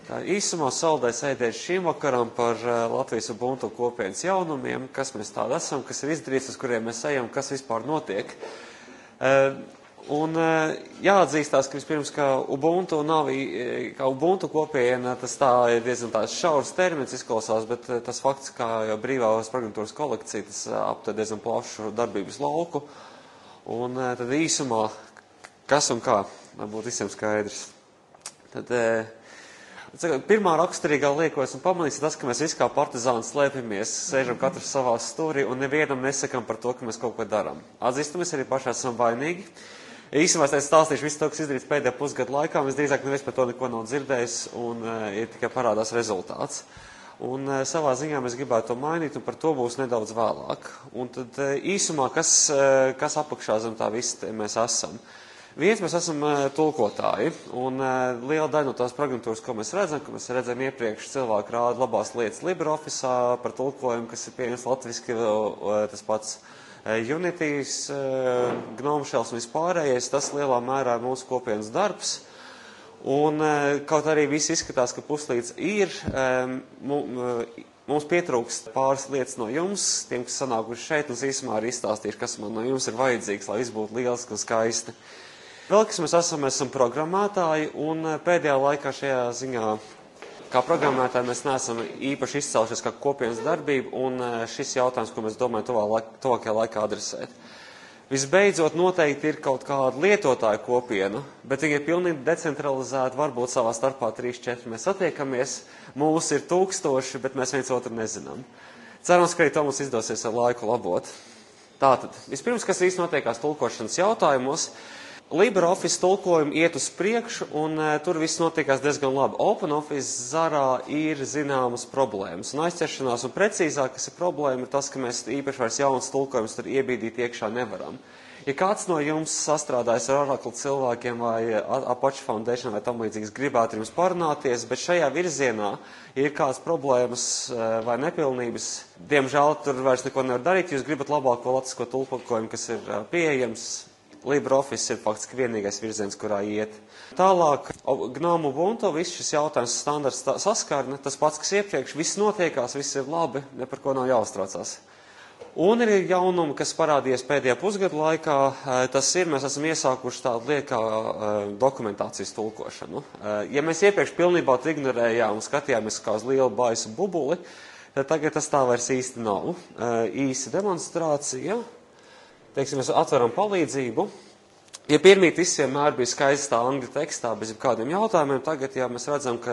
Tā īsumā saldēs ēdēs šīm vakaram par Latvijas Ubuntu kopienas jaunumiem, kas mēs tādi esam, kas ir izdarīts, uz kuriem mēs ejam, kas vispār notiek. Un jāatzīstās, ka vispirms, ka Ubuntu nav, kā Ubuntu kopiena, tas tā ir diezgan tāds šaurs termins izklausās, bet tas fakts, kā jau brīvās programmatūras kolekcija, tas aptver diezgan plašu darbības lauku. Un tad īsumā, kas un kā, būtu visiem skaidrs. Tad pirmā raksturīgā lieta, ko esmu pamanījis, ir tas, ka mēs visi kā partizāni slēpjamies, sēžam katrs savā stūrī un nevienam nesakam par to, ka mēs kaut ko darām. Atzīstamies, arī paši esam vainīgi. Īsumā es stāstīšu visu to, kas izdarīts pēdējā pusgada laikā, mēs drīzāk neviens par to neko nav dzirdējis un ir tikai parādās rezultāts. Un savā ziņā mēs gribētu to mainīt un par to būs nedaudz vēlāk. Un tad īsumā, kas apakšā zem tā visi mēs esam. Viens mēs esam tulkotāji, un liela daļa no tās programmatūras, ko mēs redzam iepriekš, cilvēki rāda labās lietas LibreOffice'ā par tulkojumu, kas ir pieejams latviski, tas pats Unitys, GNOME Shells un vispārējais, tas lielā mērā ir mūsu kopienas darbs. Un kaut arī viss izskatās, ka puslīdz ir, mums pietrūkst pāris lietas no jums, tiem, kas sanākuši šeit, un īsumā arī izstāstīšu, kas man no jums ir vajadzīgs, lai viss būtu lieliski un skaisti. Vēl, kas mēs esam programmētāji, un pēdējā laikā šajā ziņā, kā programmētāji, mēs neesam īpaši izcēlušies kā kopienas darbība, un šis jautājums, ko mēs domājam tuvākajā laikā adresēt. Visbeidzot, noteikti ir kaut kāda lietotāja kopiena, bet viņi ir pilnīgi decentralizēti, varbūt savā starpā 3-4 mēs satiekamies, mūsu ir 1000, bet mēs viens otru nezinām. Cerams, ka arī to mums izdosies ar laiku labot. Tātad, vispirms, kas īsti notiekās tulkošanas jautājumos, LibreOffice tulkojumi iet uz priekšu, un tur viss notiekās diezgan labi. OpenOffice zarā ir zināmas problēmas, un aizķeršanās, un precīzāk, kas ir problēma, ir tas, ka mēs īpaši vairs jaunas tulkojumus tur iebīdīt iekšā nevaram. Ja kāds no jums sastrādājas ar Oracle cilvēkiem vai Apache Foundation vai tam līdzīgas gribētu jums parunāties, bet šajā virzienā ir kādas problēmas vai nepilnības, diemžēl tur vairs neko nevar darīt, jūs gribat labāko latvisko tulkojumu, kas ir pieejams. LibreOffice ir faktiski vienīgais virziens, kurā iet. Tālāk, GNOME Ubuntu, viss šis jautājums standarts saskarne, tas pats, kas iepriekš, viss notiekās, viss ir labi, ne par ko nav jāuztraucās. Un ir jaunumi, kas parādījies pēdējā pusgada laikā, tas ir, mēs esam iesākuši tādu lietu kā dokumentācijas tulkošanu. Ja mēs iepriekš pilnībā ignorējām un skatījāmies kā uz lielu baisu bubuli, tad tagad tas tā vairs īsti nav. Īsa demonstrācija. Teiksim, mēs atveram palīdzību. Ja pirmīt viss vienmēr bija skaistā angļu tekstā, bez kādiem jautājumiem, tagad jau mēs redzam, ka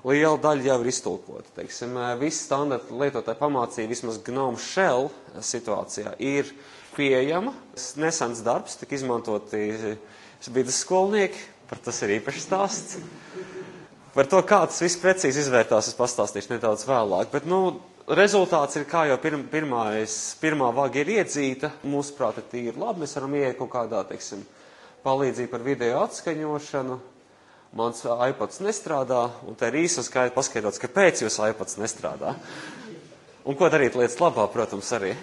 liela daļa jau ir iztulkota. Teiksim, visi standarta lietotāji pamācīja vismaz GNOME Shell situācijā ir pieejama. Nesens darbs, tik izmantoti vidusskolnieki, par tas ir īpašs stāsts. Par to, kā tas viss precīzi izvērtās, es pastāstīšu nedaudz vēlāk. Bet, rezultāts ir, kā jau pirmā vaga ir iedzīta, mūsuprāt, ir labi, mēs varam ieiet kaut kādā, teiksim, palīdzību par video atskaņošanu, mans iPods nestrādā, un te ir īsi un skaidri paskaidrots, kāpēc jūs iPods nestrādā. Un ko darīt lietas labā, protams, arī.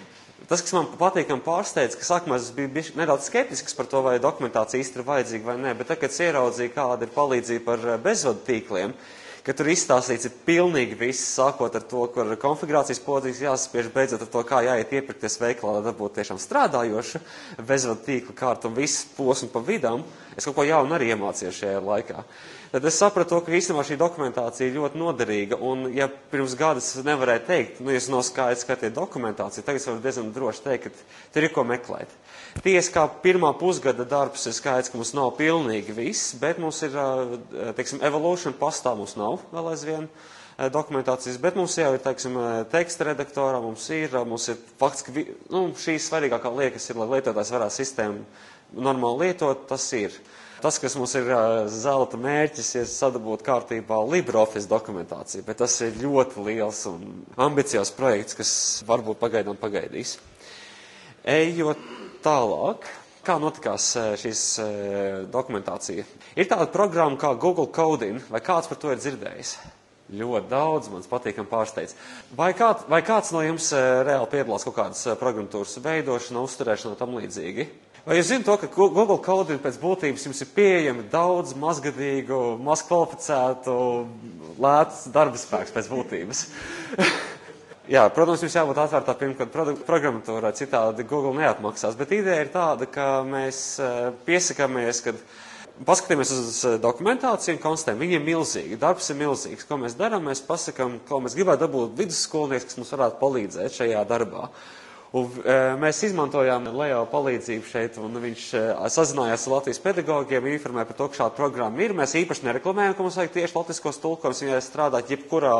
Tas, kas man patīkam pārsteidz, ka sākumā es biju nedaudz skeptisks par to, vai dokumentācija īsti ir vajadzīga vai nē, bet tagad es ieraudzīju, kāda ir palīdzība par bezvadu tīkliem, ka tur izstāstīts ir pilnīgi viss, sākot ar to, kur konfigurācijas podziņas jāsaspiež, beidzot ar to, kā jāiet iepirkties veikalā, lai dabūtu tiešām strādājošu bezvadu tīklu kārtu un visu posmu pa vidām. Es kaut ko jaunu arī iemācījos šajā laikā. Tad es sapratu, ka īstenībā šī dokumentācija ir ļoti noderīga, un ja pirms gadas nevarēja teikt, jūs nav skaidrs skatiet dokumentāciju, tagad es varu diezgan droši teikt, ka tur ir ko meklēt. Tiesa, kā pirmā pusgada darbs ir skaidrs, ka mums nav pilnīgi viss, bet mums ir, teiksim, Evolution pastāv mums nav vēl aizvien dokumentācijas, bet mums jau ir, teiksim, teksta redaktorā, mums ir faktiski, šī svarīgākā liekas ir, lai lietotājs varētu sistēmu normāli lietot, tas ir. Tas, kas mums ir zelta mērķis, ir sadabūt kārtībā LibreOffice dokumentāciju, bet tas ir ļoti liels un ambiciozs projekts, kas varbūt pagaidām pagaidīs. Ejot tālāk, kā notikās šīs dokumentācija? Ir tāda programma kā Google Coding, vai kāds par to ir dzirdējis? Ļoti daudz, mans patīkam pārsteidz. Vai kāds no jums reāli piedalās kaut kādas programmatūras veidošanā, uzturēšanā tam līdzīgi? Vai jūs zināt to, ka Google Coding pēc būtības jums ir pieejami daudz mazgadīgu, maz kvalificētu, lēts darba spēks pēc būtības? Jā, protams, jums jābūt atvērtā pirmkārt programmatūrā, citādi Google neatmaksās, bet ideja ir tāda, ka mēs piesakāmies, kad paskatāmies uz dokumentāciju un konstatējam, viņi ir milzīgi, darbs ir milzīgs. Ko mēs darām? Mēs pasakām, ko mēs gribētu dabūt vidusskolnieks, kas mums varētu palīdzēt šajā darbā. Un mēs izmantojām Leo palīdzību šeit, un viņš sazinājās ar Latvijas pedagogiem, informēja par to, ka šāda programma ir. Mēs īpaši nereklamējam, ka mums vajag tieši latviskos tulkojumus, viņi strādāt jebkurā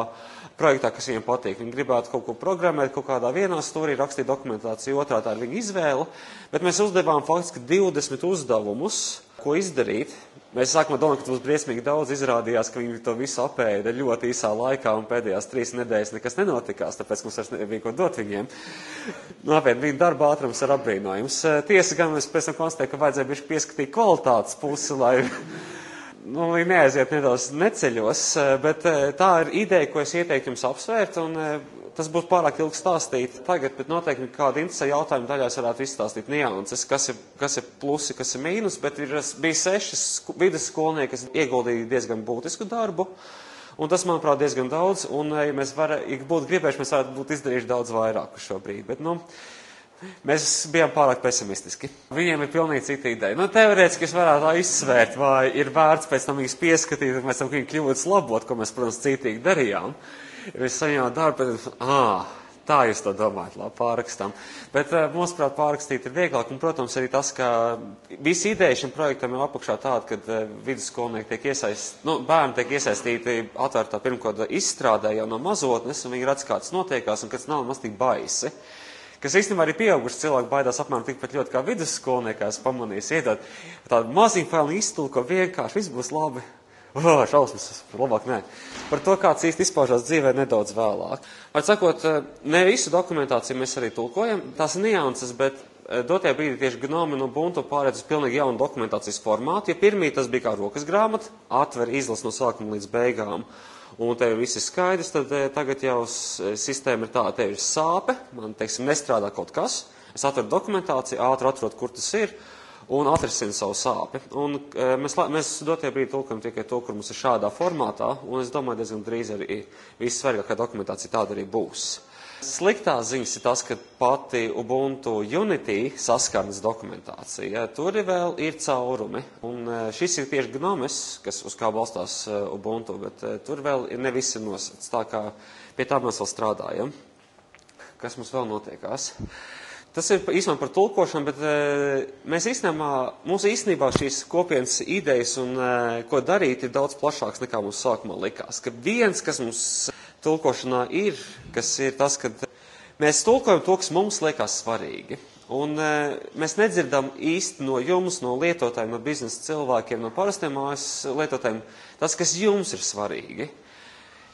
projektā, kas viņiem patīk. Viņi gribētu kaut ko programmēt, kaut kādā vienā stūrī, rakstīt dokumentāciju, otrā tā ir viņa izvēle. Bet mēs uzdevām faktiski 20 uzdevumus, ko izdarīt. Mēs sākumā domājam, ka tas būs briesmīgi daudz, izrādījās, ka viņi to visu apēda ļoti īsā laikā un pēdējās 3 nedēļas nekas nenotikās, tāpēc mums vairs nebija ko dot viņiem. Nopietni, viņa darba ātrums ir apbrīnojums. Tiesa gan mēs pēc tam konstatējam, ka vajadzēja bišķi pieskatīt kvalitātes pusi, lai viņi neaiziet nedaudz neceļos, bet tā ir ideja, ko es ieteiktu jums apsvērt, un tas būtu pārāk ilgi stāstīt tagad, bet noteikti kāda interesē jautājuma daļās varētu izstāstīt nianses, kas ir plusi, kas ir mīnus, bet bija 6 vidusskolnieki, kas ieguldīja diezgan būtisku darbu, un tas, manuprāt, diezgan daudz, un ja mēs būtu gribējuši, mēs varētu būt izdarījuši daudz vairāk uz šo brīdi, bet, mēs bijām pārāk pesimistiski. Viņiem ir pilnīgi cita ideja. Teorētiski es varētu tā izsvērt, vai ir vērts pēc tam viņus pieskatīt, un mēs tam viņi kļūdas labot, ko mēs, protams, citīgi darījām. Mēs saņēmām darbu, tā jūs to domājat, labi, pārrakstam. Bet mūsuprāt, pārrakstīt ir vieglāk, un, protams, arī tas, ka visa ideja šim projektam ir apakšā tāda, kad vidusskolnieki tiek bērni tiek iesaistīti atvērtā pirmkoda izstrādē jau no mazotnes, un viņi redz, kā tas notiekās, un kas nav maz tik baisi. Kas īstenībā arī pieauguši cilvēki baidās apmēram tikpat ļoti kā vidusskolniekās pamanīs, iedot tādu maziņu failu iztulko vienkārši, viss būs labi. Šausmas, labāk nē. Par to, kāds īsti izpaužās dzīvē nedaudz vēlāk. Var sakot, ne visu dokumentāciju mēs arī tulkojam, tās ir nianses, bet dotajā brīdī tieši Gnome un Ubuntu pārēd uz pilnīgi jaunu dokumentācijas formātu. Ja pirmī tas bija kā rokas grāmata, atver izlas no sākuma līdz beigām, un tev viss ir skaidrs, tad tagad jau sistēma ir tāda, tev ir sāpe, man, teiksim, nestrādā kaut kas, es atveru dokumentāciju, ātri atrod, kur tas ir, un atrisina savu sāpi. Un mēs dotajā brīdī tulkojam tikai to, kur mums ir šādā formātā, un es domāju, diezgan drīz arī viss svarīgākā dokumentācija tāda arī būs. Sliktās ziņas ir tas, ka pati Ubuntu Unity saskarnes dokumentācija, tur vēl ir caurumi, un šis ir tieši Gnomes, kas uz kā balstās Ubuntu, bet tur vēl ne viss ir nosacīts, tā kā pie tā mēs vēl strādājam. Kas mums vēl notiekās? Tas ir īstenībā par tulkošanu, bet mums īstenībā šīs kopienas idejas un ko darīt ir daudz plašāks nekā mums sākumā likās. Ka viens, kas mums tulkošanā ir, kas ir tas, ka mēs tulkojam to, kas mums liekas svarīgi. Un mēs nedzirdam īsti no jums, no lietotājiem, no biznesa cilvēkiem, no parastiem mājas lietotājiem, tas, kas jums ir svarīgi.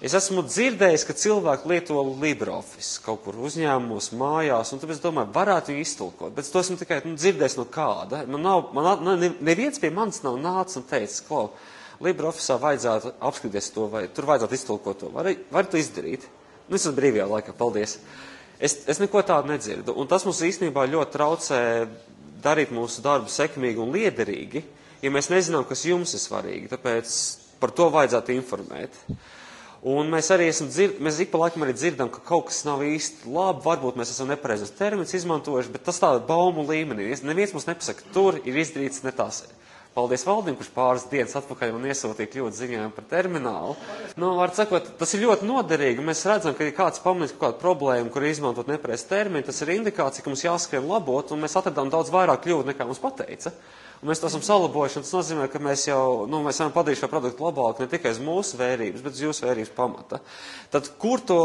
Es esmu dzirdējis, ka cilvēki lieto LibreOffice kaut kur uzņēmumos, mājās, un tāpēc domāju, varētu viņu iztulkot. Bet to esmu tikai dzirdējis no kāda. Neviens pie manis nav nācis un teicis, klau, LibreOffice'ā vajadzētu apskatīties to, vai tur vajadzētu iztulkot to. Vari to izdarīt? Es esmu brīvajā laikā, paldies. Es neko tādu nedzirdu. Un tas mums īstenībā ļoti traucē darīt mūsu darbu sekmīgi un liederīgi, ja mēs nezinām, kas jums ir svarīgi. Tāpēc par to vajadzētu informēt. Un mēs arī mēs ik pa laikam arī dzirdam, ka kaut kas nav īsti labi, varbūt mēs esam nepareizos terminus izmantojuši, bet tas tāda baumu līmenī. Neviens mums nepasaka, tur ir izdarīts ne tās. Paldies Valdim, kurš pāris dienas atpakaļ man iesūtīja kļūdu ziņojumu par terminālu. Var sakot, tas ir ļoti noderīgi. Mēs redzam, ka ir kāds pamanījis kaut kādu problēmu, kur izmantot nepareizi termini. Tas ir indikācija, ka mums jāskrien labot, un mēs atradām daudz vairāk kļūdu, nekā mums pateica. Un mēs to esam salabojuši, un tas nozīmē, ka mēs varam padarīt šo produktu labāk ne tikai uz mūsu vērības, bet uz jūsu vērības pamata. Tad, kur to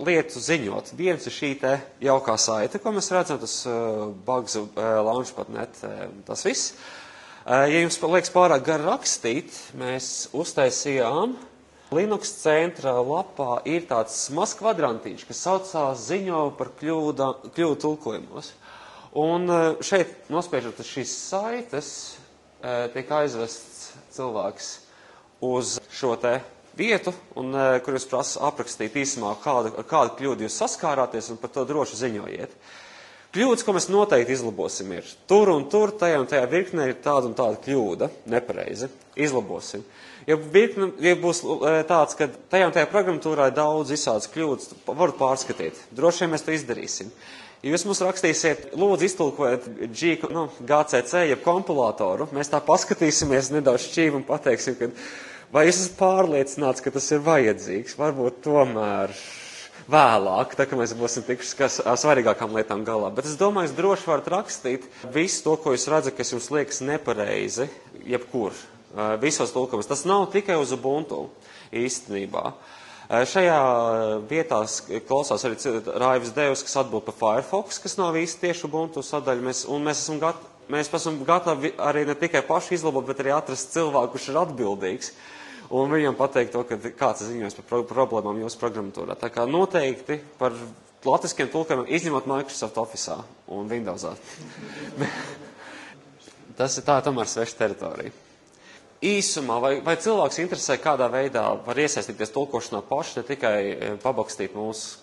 lietu ziņot? Viens ir šī te jaukā saite, ko mēs redzam, tas Bugs Launchpad.net, tas viss. Ja jums liekas pārāk gari rakstīt, mēs uztaisījām Linux centra lapā ir tāds mazs kvadrantīņš, kas saucās ziņo par kļūdu tulkojumos. Un šeit, nospiežot šīs saites, tiek aizvests cilvēks uz šo te vietu, un kur jūs prasa aprakstīt īsumā, kādu kļūdu jūs saskārāties, un par to droši ziņojiet. Kļūdas, ko mēs noteikti izlabosim, ir tur un tur, tajā un tajā virknē ir tāda un tāda kļūda, nepareizi, izlabosim. Ja būs tāds, ka tajā un tajā programmatūrā ir daudz visādas kļūdas, varat pārskatīt. Droši vien mēs to izdarīsim. Ja jūs mums rakstīsiet, lūdzu iztulkojiet GCC, jeb kompilātoru, mēs tā paskatīsimies nedaudz šķīvi un pateiksim, ka vai jūs esat pārliecināts, ka tas ir vajadzīgs, varbūt tomēr vēlāk, tā kā mēs būsim tikuši ar svarīgākām lietām galā. Bet es domāju, jūs droši varat rakstīt visu to, ko jūs redzat, kas jums liekas nepareizi, jebkur, visos tulkojumus. Tas nav tikai uz Ubuntu īstenībā. Šajā vietā klausās arī Raivis Devs, kas atbild par Firefox, kas nav īsti tieši Ubuntu sadaļa. Mēs esam gatavi arī ne tikai paši izlabot, bet arī atrast cilvēku, kurš ir atbildīgs. Un viņam pateikt to, ka kāds ir ziņojums par problēmām jūsu programmatūrā. Tā kā noteikti par latviskiem tulkojumiem, izņemot Microsoft Office'ā un Windows'ā. Tas ir tā tomēr sveša teritorija. Īsumā, vai cilvēks interesē, kādā veidā var iesaistīties tulkošanā paši, ne tikai pabakstīt mūsu,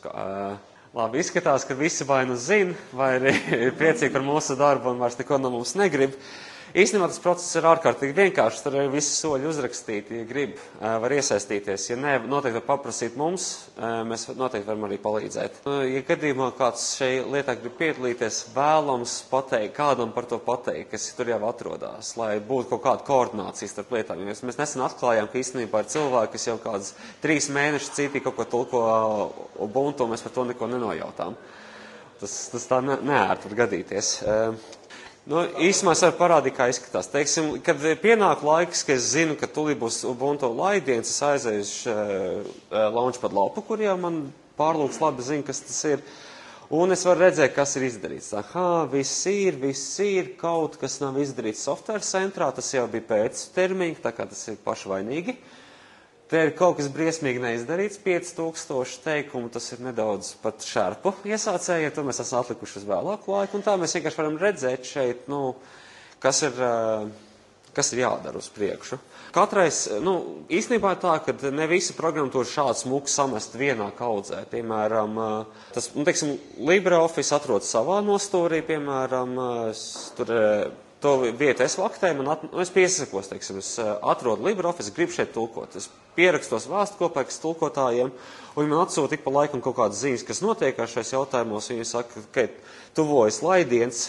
labi izskatās, ka visi vai nu zina, vai arī ir priecīgi par mūsu darbu un vairs neko no mums negrib. Īstenībā tas process ir ārkārtīgi vienkāršs, tur ir visi soļi uzrakstīti, ja grib, var iesaistīties. Ja nē, noteikti var paprasīt mums, mēs noteikti varam arī palīdzēt. Ja gadījumā kāds šai lietā grib piedalīties, vēlams pateikt, kādam par to pateikt, kas tur jau atrodās, lai būtu kaut kāda koordinācija starp lietām. Mēs nesen atklājām, ka īstenībā ir cilvēki, kas jau kādas 3 mēnešus cītī kaut ko tulko Ubuntu, un mēs par to neko nenojautām. Tas tā neērt var gadīties. Īsumā es varu parādīt, kā izskatās. Teiksim, kad pienāk laiks, ka es zinu, ka tūlīt būs Ubuntu laidiens, es aizēju uz Launchpad lapu, kur jau man pārlūks labi zina, kas tas ir. Un es varu redzēt, kas ir izdarīts. Viss ir, kaut kas nav izdarīts software centrā, tas jau bija pēc termiņa, tā kā tas ir pašvainīgi. Te ir kaut kas briesmīgi neizdarīts, 5000 teikumu, tas ir nedaudz pat šerpu iesācēji, to mēs esam atlikuši uz vēlāku laiku, un tā mēs vienkārši varam redzēt šeit, kas ir jādara uz priekšu. Katrais, īstenībā tā, ka ne visi programmatūra šāds smuks samest vienā kaudzē. Piemēram, LibreOffice atrodas savā nostūrī, piemēram, tur to vietu es vaktēju, es piesakos, es atrodu LibreOffice, gribu šeit tulkot. Es pierakstos vēstkopēkas tulkotājiem, un viņi man atsūta ik pa laikam kaut kādas ziņas, kas notiek ar šais jautājumos. Viņi saka, ka tuvojas laidiens,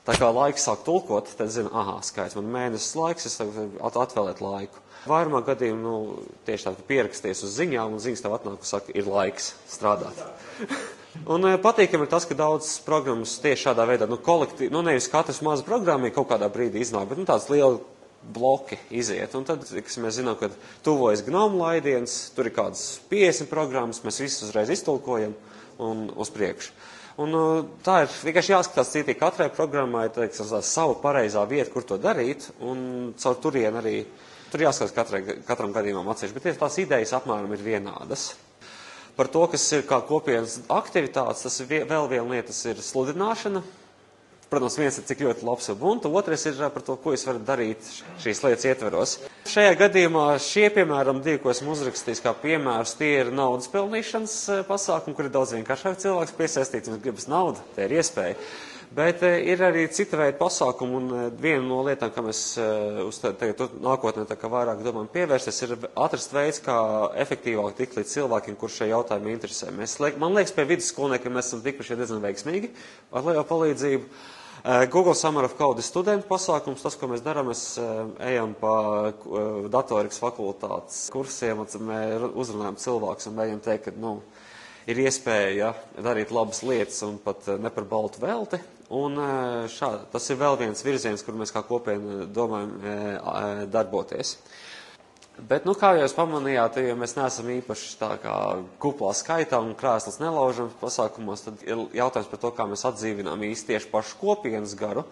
tā kā laiks sāk tulkot, tad zina, skaits, man mēnesis laiks, es atvēlēt laiku. Vairumā gadījumu, tieši tā, ka pieraksties uz ziņām, un ziņas tev atnāk, un saka, ir laiks strādāt. Un patīkami ir tas, ka daudzas programmas tieši šādā veidā, kolektīvi, nevis katrs maza programma kaut kādā brīdī iznāk, bet tāds lieli bloki iziet. Un tad, kas mēs zinām, ka tuvojas GNOME laidiens, tur ir kādas 50 programmas, mēs visus uzreiz iztulkojam un uz priekšu. Un tā ir vienkārši jāskatās citī, katrai programmai ir savu pareizā vieta, kur to darīt, un caur turien arī, tur jāskatās katram gadījumam atsevišķi, bet tās idejas apmēram ir vienādas. Par to, kas ir kā kopienas aktivitātes, tas ir vēl viena lieta, tas ir sludināšana. Protams, viens ir cik ļoti labs Ubuntu, otrais ir par to, ko jūs varat darīt šīs lietas ietveros. Šajā gadījumā piemēram, 2, ko esmu uzrakstījis kā piemērus, tie ir naudas pelnīšanas pasākumi, kur ir daudz vienkāršāk cilvēks piesaistīts, un gribas naudu, te ir iespēja. Bet ir arī cita veida pasākumi, un viena no lietām, kā mēs nākotnē vairāk domājam pievērsties, ir atrast veids, kā efektīvāk tikt līdz cilvēkiem, kur šie jautājumi interesē. Man liekas, pie vidusskolniekiem mēs esam tikuši diezgan veiksmīgi ar lielu palīdzību. Google Summer of Code ir studentu pasākums. Tas, ko mēs darām, mēs ejam pa datorikas fakultātes kursiem, un mēs uzrunājam cilvēkus un ejam teikt, ka, ir iespēja darīt labas lietas un pat ne par baltu velti. Un tas ir vēl viens virziens, kur mēs kā kopiena domājam darboties. Bet, kā jau jūs pamanījāt, ja mēs neesam īpaši tā kā kuplā skaitā un krēslas nelaužam pasākumos, tad ir jautājums par to, kā mēs atdzīvinām īsti tieši pašu kopienas garu.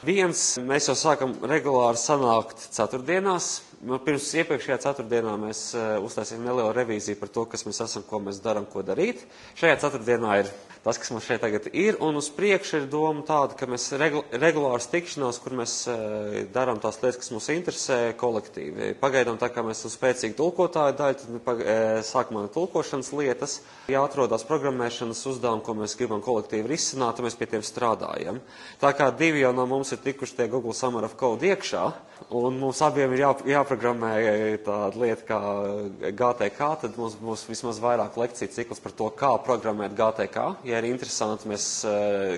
Mēs jau sākam regulāri sanākt ceturtdienās, Pirms iepriekšējā ceturtdienā mēs uztaisījām nelielu revīziju par to, kas mēs esam, ko mēs darām, ko darīt. Šajā ceturtdienā ir tas, kas mums šeit tagad ir, un uz priekšu ir doma tāda, ka mēs regulārs tikšanās, kur mēs darām tās lietas, kas mums interesē kolektīvi. Pagaidām tā kā mēs esam spēcīgi tulkotāju daļu, tad sākumā tulkošanas lietas, jāatrodās programmēšanas uzdevumi, ko mēs gribam kolektīvi risināt, un mēs pie tiem strādājam. Tā kā 2 jau no mums ir tikuši tie Google Summer of Code iekšā, un mums abiem ir jāprogrammē tāda lieta kā GTK, tad mums būs vismaz vairāk lekciju cikls par to, kā programmēt GTK. Ja ir interesanti,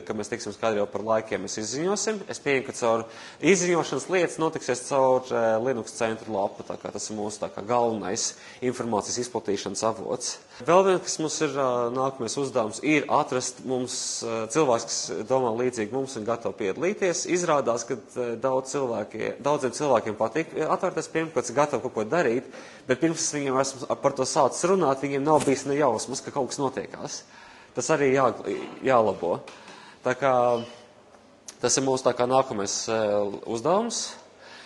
ka mēs tiksim skaidri jau par laikiem, mēs izziņosim. Es pieņemu, ka caur izziņošanas lietas notiksies caur Linux centru lapu, tā kā tas ir mūsu tā kā galvenais informācijas izplatīšanas avots. Vēl viens, kas mums ir nākamais uzdevums, ir atrast mums cilvēks, kas domā līdzīgi mums un gatavo piedalīties. Izrādās, ka daudziem cilvēkiem patīk atvērties pieejam, kāds ir gatavo kaut ko darīt, bet pirms viņiem esmu par to sācis runāt, viņiem nav bijis ne jausmas, ka kaut kas notiekās. Tas arī jālabo. Tā kā tas ir mūsu tā kā nākamais uzdevums.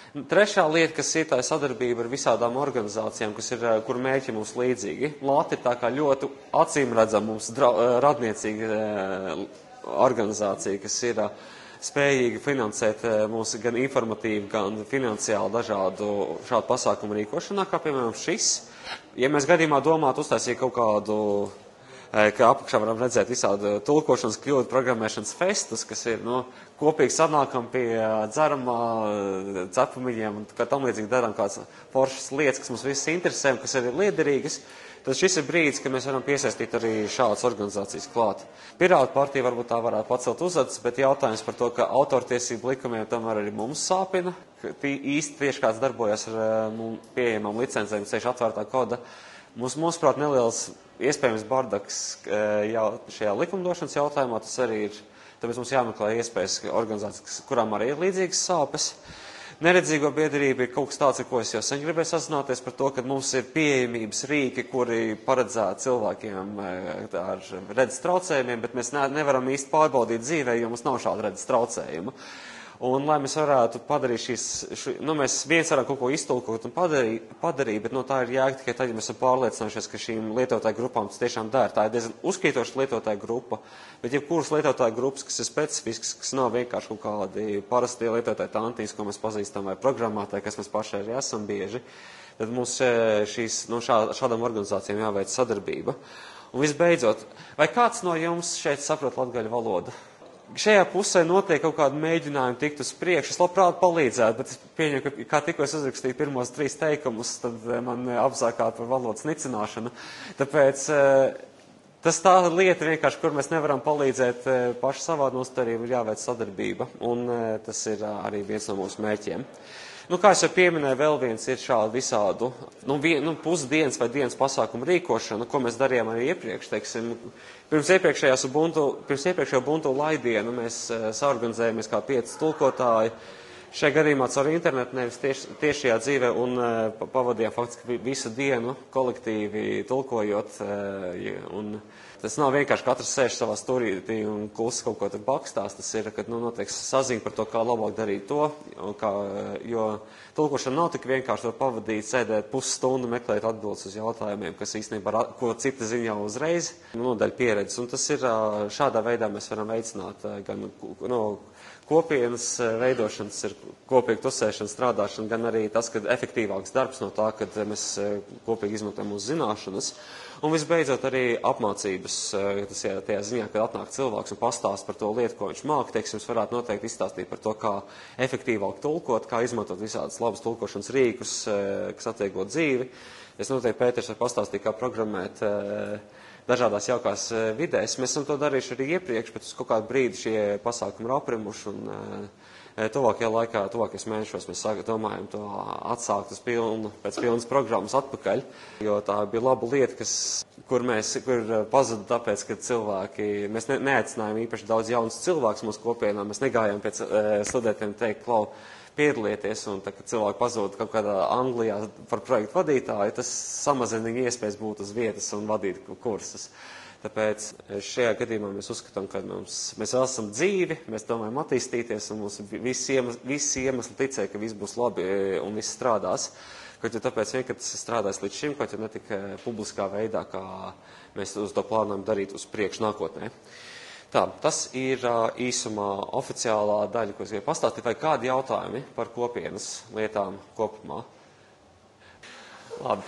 Trešā lieta, kas ir tā sadarbība ar visādām organizācijām, kur mērķi mums līdzīgi. LAT ir tā kā ļoti acīmredzama mums radniecīga organizācija, kas ir spējīgi finansēt mūsu gan informatīvi, gan finansiāli dažādu šādu pasākumu rīkošanā, kā piemēram šis. Ja mēs gadījumā domātu uztaisīt kaut kādu, ka apakšā varam redzēt visādu tulkošanas kļūdu programmēšanas festus, kas ir, kopīgi sanākam pie dzeramā, cepumiņiem un kā tam līdzīgi darām kādas foršas lietas, kas mums viss interesē un kas arī ir liederīgas, tad šis ir brīdis, ka mēs varam piesaistīt arī šādas organizācijas klāt. Pirātu partija varbūt tā varētu pacelt uzacis, bet jautājums par to, ka autortiesību likumiem tomēr arī mums sāpina, ka īsti tieši kāds darbojas ar pieejamām licencēm, ceļš atvērtā koda. Mūsuprāt, neliels iespējams bardaks šajā likumdošanas jautājumā, tas arī ir, tāpēc mums jāmeklē iespējas organizācijas, kurām arī ir līdzīgas sāpes. Neredzīgo biedrība ir kaut kas tāds, ar ko es jau sen gribēju sazināties par to, ka mums ir pieejamības rīki, kuri paredzēti cilvēkiem ar redzes traucējumiem, bet mēs nevaram īsti pārbaudīt dzīvē, jo mums nav šāda redzes traucējuma. Un, lai mēs varētu padarīt mēs viens varam kaut ko iztulkot un padarīt, bet tā ir jēga tikai tad, ja mēs esam pārliecinājušies, ka šīm lietotāju grupām tas tiešām der. Tā ir diezgan uzkrītoša lietotāju grupa, bet jebkuras lietotāju grupas, kas ir specifisks, kas nav vienkārši kaut kādi parastie lietotāji tantīs, ko mēs pazīstam, vai programmētāji, kas mēs paši arī esam bieži, tad mums šādām organizācijām jāveic sadarbība. Un visbeidzot, vai kāds no jums šeit saprot latgaļu valodu? Šajā pusē notiek kaut kādi mēģinājumi tikt uz priekšu. Es labprāt palīdzētu, bet es pieņemu, ka kā tikko es uzrakstīju pirmos 3 teikumus, tad man apzākāt par valodas nicināšanu. Tāpēc tas tā lieta vienkārši, kur mēs nevaram palīdzēt paši savā nostarī, ir jāveic sadarbība, un tas ir arī viens no mūsu mērķiem. Kā es jau pieminēju, vēl viens ir šādu visādu, pusdienas vai dienas pasākumu rīkošana, ko mēs darījām arī iepriekš, teiksim. Pirms iepriekšējo Ubuntu laidienu mēs saorganizējamies kā 5 tulkotāji, šajā gadījumā caur internetu, nevis tiešajā dzīvē, un pavadījām faktiski visu dienu kolektīvi tulkojot, un tas nav vienkārši katrs sēž savā stūrītī un klusi kaut ko tur bakstās. Tas ir, kad notiek saziņa par to, kā labāk darīt to, jo tulkošana nav tik vienkārši to pavadīt, sēdēt pusstundu, meklēt atbildes uz jautājumiem, kas īstenībā, ko citi zina jau uzreiz, nodaļa pieredzes. Un tas ir šādā veidā mēs varam veicināt gan kopienas veidošanas, ir kopīgi tusēšana, strādāšana, gan arī tas, ka efektīvāks darbs no tā, kad mēs kopīgi izmantojam mūsu zināšanas. Un visbeidzot arī apmācības, tas ir tajā ziņā, kad atnāk cilvēks un pastāst par to lietu, ko viņš māk, teiksim, varētu noteikti izstāstīt par to, kā efektīvāk tulkot, kā izmantot visādas labas tulkošanas rīkus, kas atvieglo dzīvi. Es noteikti Pēters var pastāstīt, kā programmēt dažādās jaukās vidēs. Mēs esam to darījuši arī iepriekš, bet uz kaut kādu brīdi šie pasākumi ir aprimuši, un tuvākajā laikā, tuvākajos mēnešos mēs domājam to atsākt pēc pilnas programmas atpakaļ, jo tā bija laba lieta, kur pazuda tāpēc, ka mēs neaicinājām īpaši daudz jaunus cilvēkus mūsu kopienā, mēs negājām pēc studentiem teikt, piedalieties, un tā, kad cilvēki pazūd kaut kādā Anglijā par projektu vadītāju, tas samazina viņu iespējas būt uz vietas un vadīt kursus. Tāpēc šajā gadījumā mēs uzskatām, ka mēs vēl esam dzīvi, mēs domājam attīstīties, un mums visi iemesli ticēja, ka viss būs labi un viss strādās. Kaut jau tāpēc vien, ka tas ir strādājis līdz šim, kaut jau netika publiskā veidā, kā mēs uz to plānojam darīt uz priekšu nākotnē. Tā, tas ir īsumā oficiālā daļa, ko es gribēju pastāstīt, vai kādi jautājumi par kopienas lietām kopumā? Labi.